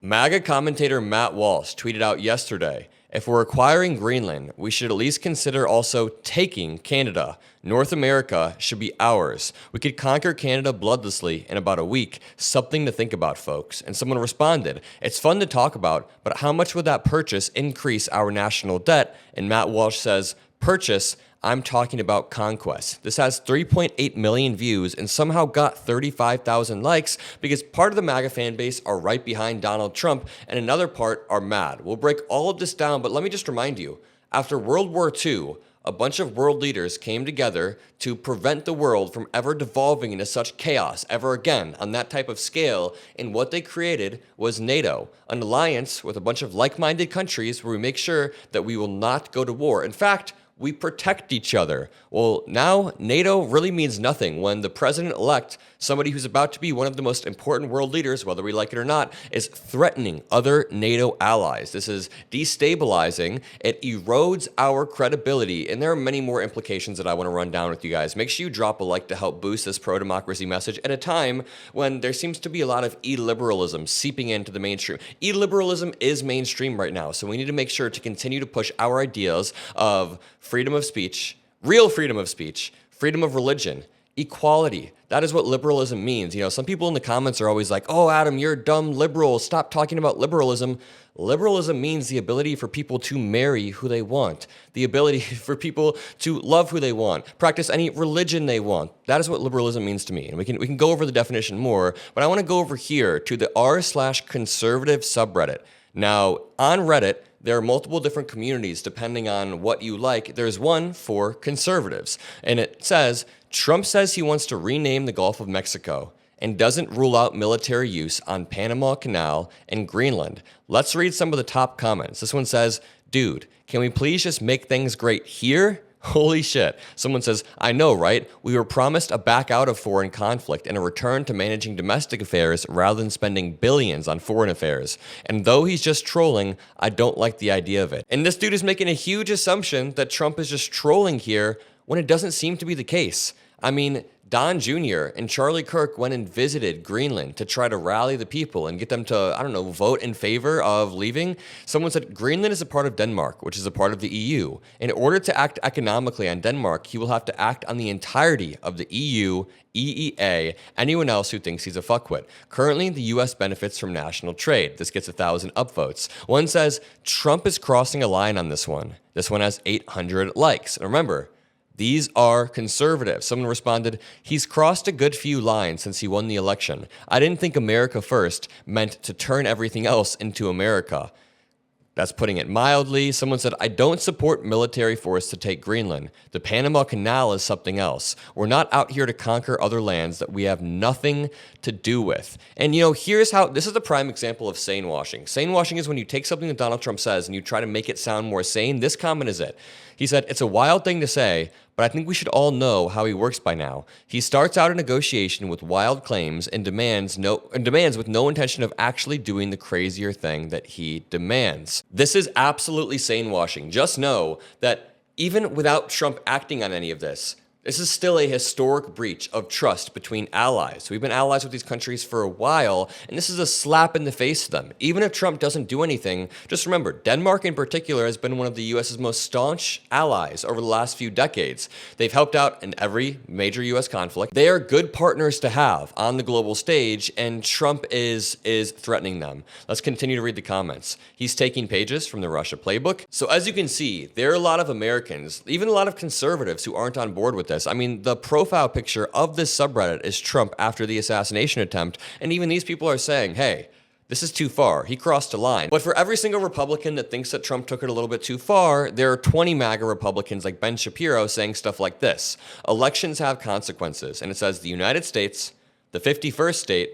MAGA commentator Matt Walsh tweeted out yesterday, if we're acquiring Greenland, we should at least consider also taking Canada. North America should be ours. We could conquer Canada bloodlessly in about a week. Something to think about, folks. And someone responded, it's fun to talk about, but how much would that purchase increase our national debt? And Matt Walsh says, purchase, I'm talking about conquest. This has 3.8 million views and somehow got 35,000 likes because part of the MAGA fan base are right behind Donald Trump and another part are mad. We'll break all of this down, but let me just remind you, after World War II, a bunch of world leaders came together to prevent the world from ever devolving into such chaos ever again on that type of scale, and what they created was NATO, an alliance with a bunch of like-minded countries where we make sure that we will not go to war. In fact, we protect each other. Well, now NATO really means nothing when the president-elect, somebody who's about to be one of the most important world leaders, whether we like it or not, is threatening other NATO allies. This is destabilizing. It erodes our credibility, and there are many more implications that I want to run down with you guys. Make sure you drop a like to help boost this pro-democracy message at a time when there seems to be a lot of illiberalism seeping into the mainstream. Illiberalism is mainstream right now, so we need to make sure to continue to push our ideas of freedom of speech, real freedom of speech, freedom of religion, equality. That is what liberalism means. You know, some people in the comments are always like, oh, Adam, you're a dumb liberal. Stop talking about liberalism. Liberalism means the ability for people to marry who they want, the ability for people to love who they want, practice any religion they want. That is what liberalism means to me. And we can go over the definition more, but I want to go over here to the r/conservative subreddit. Now, on Reddit, there are multiple different communities depending on what you like. There's one for conservatives, and it says, Trump says he wants to rename the Gulf of Mexico and doesn't rule out military use on Panama Canal and Greenland. Let's read some of the top comments. This one says, dude, can we please just make things great here? Holy shit. Someone says, I know, right? We were promised a back out of foreign conflict and a return to managing domestic affairs rather than spending billions on foreign affairs. And though he's just trolling, I don't like the idea of it. And this dude is making a huge assumption that Trump is just trolling here when it doesn't seem to be the case. I mean, Don Jr. and Charlie Kirk went and visited Greenland to try to rally the people and get them to, I don't know, vote in favor of leaving. Someone said Greenland is a part of Denmark, which is a part of the EU. In order to act economically on Denmark, he will have to act on the entirety of the EU, EEA, anyone else who thinks he's a fuckwit. Currently, the US benefits from national trade. This gets 1,000 upvotes. One says, Trump is crossing a line on this one. This one has 800 likes. And remember, these are conservatives. Someone responded, he's crossed a good few lines since he won the election. I didn't think America first meant to turn everything else into America. That's putting it mildly. Someone said, I don't support military force to take Greenland. The Panama Canal is something else. We're not out here to conquer other lands that we have nothing to do with. And you know, here's how, this is the prime example of sanewashing. Sanewashing is when you take something that Donald Trump says and you try to make it sound more sane. This comment is it. He said, it's a wild thing to say, but I think we should all know how he works by now. He starts out a negotiation with wild claims and demands with no intention of actually doing the crazier thing that he demands. This is absolutely sanewashing. Just know that even without Trump acting on any of this is still a historic breach of trust between allies. We've been allies with these countries for a while, and this is a slap in the face to them. Even if Trump doesn't do anything, just remember, Denmark in particular has been one of the US's most staunch allies over the last few decades. They've helped out in every major US conflict. They are good partners to have on the global stage, and Trump is threatening them. Let's continue to read the comments. He's taking pages from the Russia playbook. So as you can see, there are a lot of Americans, even a lot of conservatives who aren't on board with this. I mean, the profile picture of this subreddit is Trump after the assassination attempt, and even these people are saying, hey, this is too far. He crossed a line. But for every single Republican that thinks that Trump took it a little bit too far, there are 20 MAGA Republicans like Ben Shapiro saying stuff like this. Elections have consequences. And it says the United States, the 51st state,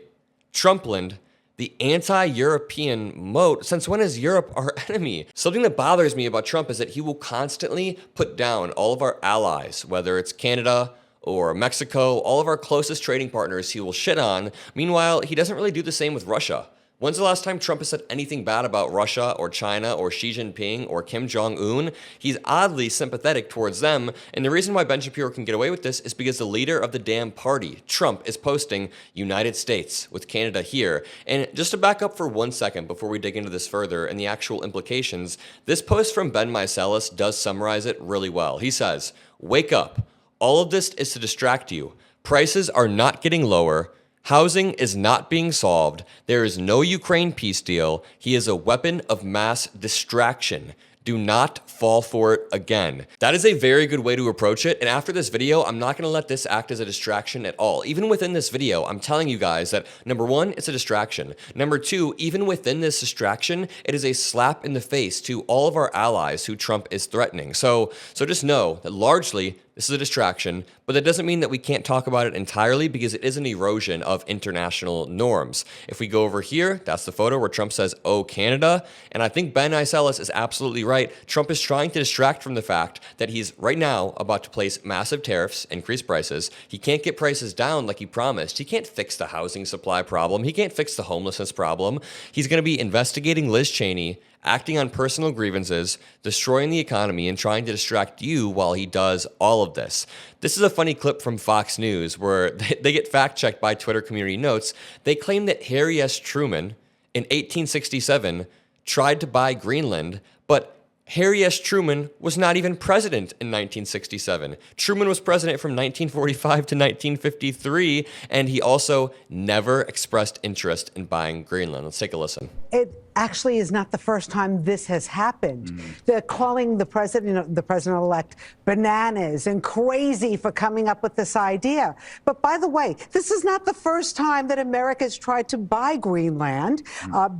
Trumpland, the anti-European moat. Since when is Europe our enemy? Something that bothers me about Trump is that he will constantly put down all of our allies, whether it's Canada or Mexico, all of our closest trading partners he will shit on. Meanwhile, he doesn't really do the same with Russia. When's the last time Trump has said anything bad about Russia or China or Xi Jinping or Kim Jong-un? He's oddly sympathetic towards them, and the reason why Ben Shapiro can get away with this is because the leader of the damn party, Trump, is posting United States with Canada here. And just to back up for 1 second before we dig into this further and the actual implications, this post from Ben Meiselas does summarize it really well. He says, "Wake up. All of this is to distract you. Prices are not getting lower. Housing is not being solved. There is no Ukraine peace deal. He is a weapon of mass distraction. Do not fall for it again." That is a very good way to approach it. And after this video, I'm not going to let this act as a distraction at all. Even within this video, I'm telling you guys that number one, it's a distraction. Number two, even within this distraction, it is a slap in the face to all of our allies who Trump is threatening. So just know that largely this is a distraction, but that doesn't mean that we can't talk about it entirely because it is an erosion of international norms. If we go over here, that's the photo where Trump says, "Oh, Canada." And I think Ben Meiselas is absolutely right. Trump is trying to distract from the fact that he's right now about to place massive tariffs, increase prices. He can't get prices down like he promised. He can't fix the housing supply problem. He can't fix the homelessness problem. He's going to be investigating Liz Cheney, acting on personal grievances, destroying the economy, and trying to distract you while he does all of this. This is a funny clip from Fox News where they get fact-checked by Twitter community notes. They claim that Harry S. Truman in 1867 tried to buy Greenland, but Harry S. Truman was not even president in 1967. Truman was president from 1945 to 1953, and he also never expressed interest in buying Greenland. Let's take a listen. It actually is not the first time this has happened. They're calling the president-elect bananas and crazy for coming up with this idea. But by the way, this is not the first time that America's tried to buy Greenland.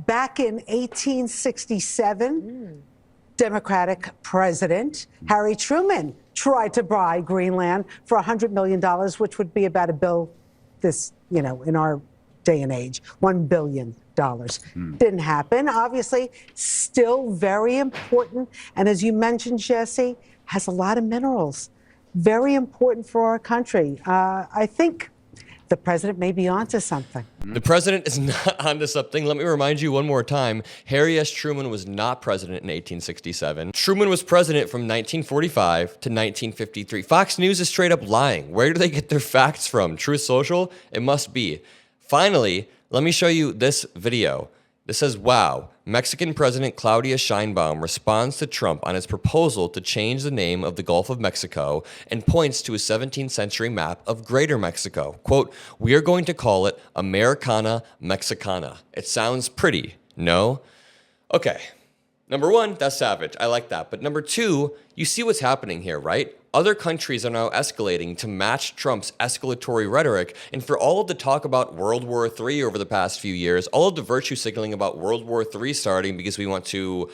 Back in 1867, Democratic President Harry Truman tried to buy Greenland for $100 million, which would be about a bill this, in our day and age, $1 billion. Didn't happen. Obviously, still very important. And as you mentioned, Jesse, has a lot of minerals. Very important for our country. I think the president may be onto something. The president is not onto something. Let me remind you one more time. Harry S. Truman was not president in 1867. Truman was president from 1945 to 1953. Fox News is straight up lying. Where do they get their facts from? Truth Social? It must be. Finally, let me show you this video. This says, "Wow, Mexican President Claudia Sheinbaum responds to Trump on his proposal to change the name of the Gulf of Mexico and points to a 17th century map of Greater Mexico. Quote, 'We are going to call it Americana Mexicana.' It sounds pretty, no?" Okay, number one, that's savage. I like that. But number two, you see what's happening here, right? Other countries are now escalating to match Trump's escalatory rhetoric, and for all of the talk about World War III over the past few years, all of the virtue signaling about World War III starting because we want to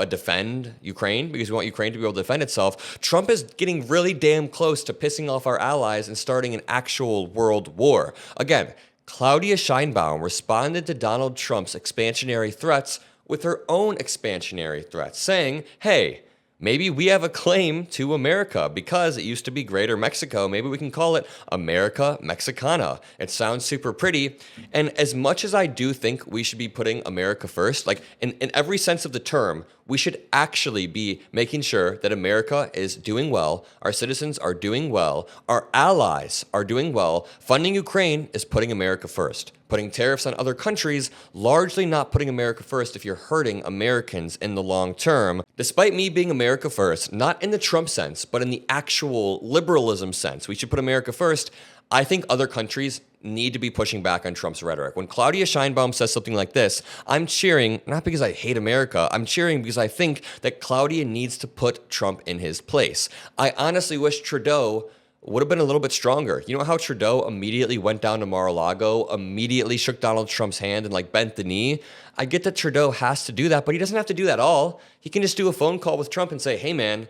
defend Ukraine, because we want Ukraine to be able to defend itself, Trump is getting really damn close to pissing off our allies and starting an actual world war. Again, Claudia Sheinbaum responded to Donald Trump's expansionary threats with her own expansionary threats, saying, hey, maybe we have a claim to America because it used to be Greater Mexico. Maybe we can call it America Mexicana. It sounds super pretty. And as much as I do think we should be putting America first, like in every sense of the term, we should actually be making sure that America is doing well, our citizens are doing well, our allies are doing well. Funding Ukraine is putting America first. Putting tariffs on other countries, largely not putting America first if you're hurting Americans in the long term. Despite me being America first, not in the Trump sense, but in the actual liberalism sense, we should put America first. I think other countries need to be pushing back on Trump's rhetoric. When Claudia Sheinbaum says something like this, I'm cheering, not because I hate America, I'm cheering because I think that Claudia needs to put Trump in his place. I honestly wish Trudeau would have been a little bit stronger. You know how Trudeau immediately went down to Mar-a-Lago, immediately shook Donald Trump's hand and bent the knee? I get that Trudeau has to do that, but he doesn't have to do that all. He can just do a phone call with Trump and say, hey man,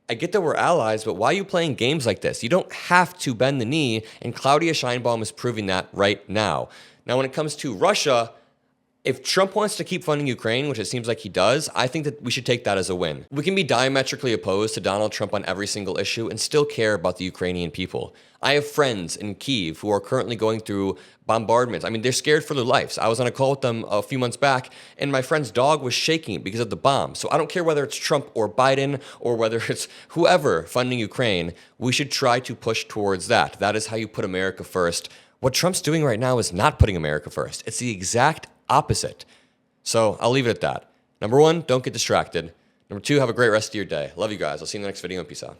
I get that we're allies, but why are you playing games like this? You don't have to bend the knee, and Claudia Sheinbaum is proving that right now. Now, when it comes to Russia, If Trump wants to keep funding Ukraine, which it seems like he does, I think that we should take that as a win. We can be diametrically opposed to Donald Trump on every single issue and still care about the Ukrainian people. I have friends in Kyiv who are currently going through bombardments. I mean, they're scared for their lives. I was on a call with them a few months back, and my friend's dog was shaking because of the bomb. So I don't care whether it's Trump or Biden or whether it's whoever funding Ukraine. We should try to push towards that. That is how you put America first. What Trump's doing right now is not putting America first. It's the exact opposite. So I'll leave it at that. Number one, don't get distracted. Number two, have a great rest of your day. Love you guys. I'll see you in the next video and peace out.